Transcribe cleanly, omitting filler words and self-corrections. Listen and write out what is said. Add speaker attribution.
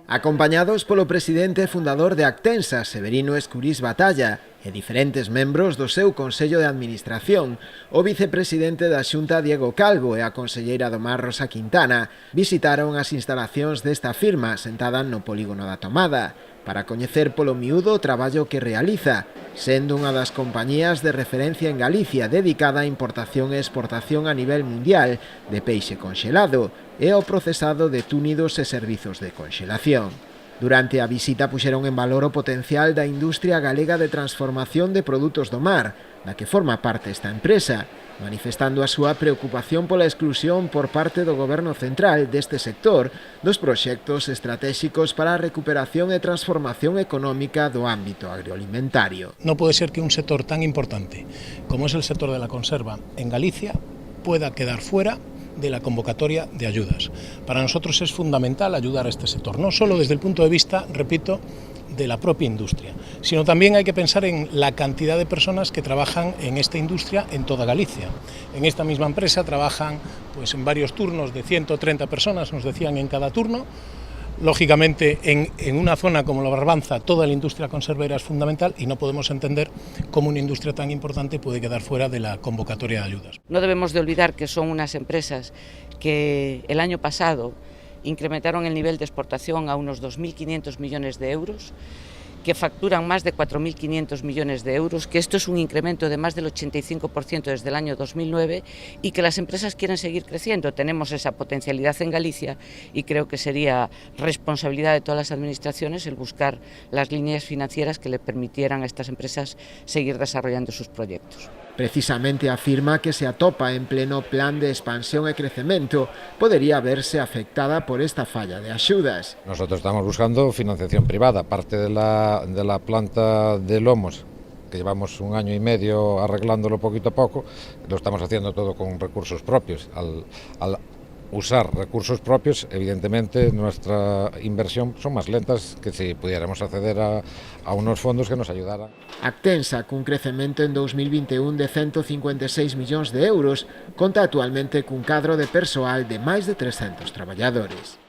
Speaker 1: Acompañados polo presidente e fundador de Actensa, Severino Escurís Batalla, e diferentes membros do seu Consello de Administración, o vicepresidente da Xunta Diego Calvo e a conselleira do Mar Rosa Quintana visitaron as instalacións desta firma sentada no polígono da Tomada para coñecer polo miúdo o traballo que realiza, sendo unha das compañías de referencia en Galicia dedicada á importación e exportación a nivel mundial de peixe conxelado e ao procesado de túnidos e servizos de conxelación. Durante a visita puxeron en valor o potencial da industria galega de transformación de produtos do mar, da que forma parte esta empresa, manifestando a súa preocupación pola exclusión por parte do Goberno central deste sector dos proxectos estratéxicos para a recuperación e transformación económica do ámbito agroalimentario.
Speaker 2: No puede ser que un sector tan importante como es el sector de la conserva en Galicia pueda quedar fuera de la convocatoria de ayudas. Para nosotros es fundamental ayudar a este sector, no solo desde el punto de vista, repito, de la propia industria, sino también hay que pensar en la cantidad de personas que trabajan en esta industria en toda Galicia. En esta misma empresa trabajan pues, en varios turnos de 130 personas, nos decían en cada turno. Lógicamente, en una zona como la Barbanza, toda la industria conservera es fundamental y no podemos entender cómo una industria tan importante puede quedar fuera de la convocatoria de ayudas.
Speaker 3: No debemos de olvidar que son unas empresas que el año pasado incrementaron el nivel de exportación a unos 2.500 millones de euros, que facturan más de 4.500 millones de euros, que esto es un incremento de más del 85% desde el año 2009 y que las empresas quieren seguir creciendo. Tenemos esa potencialidad en Galicia y creo que sería responsabilidad de todas las administraciones el buscar las líneas financieras que le permitieran a estas empresas seguir desarrollando sus proyectos.
Speaker 1: Precisamente afirma que se atopa en pleno plan de expansión e crecemento podería verse afectada por esta falla de axudas.
Speaker 4: Nosotros estamos buscando financiación privada, parte de la planta de lomos, que llevamos 1 año y medio arreglándolo poquito a poco, lo estamos haciendo todo con recursos propios. Al usar recursos propios, evidentemente nuestra inversión son más lentas que si pudiéramos acceder a unos fondos que nos ayudaran.
Speaker 1: Actensa, cun crecemento en 2021 de 156 millóns de euros, conta actualmente cun cadro de persoal de máis de 300 traballadores.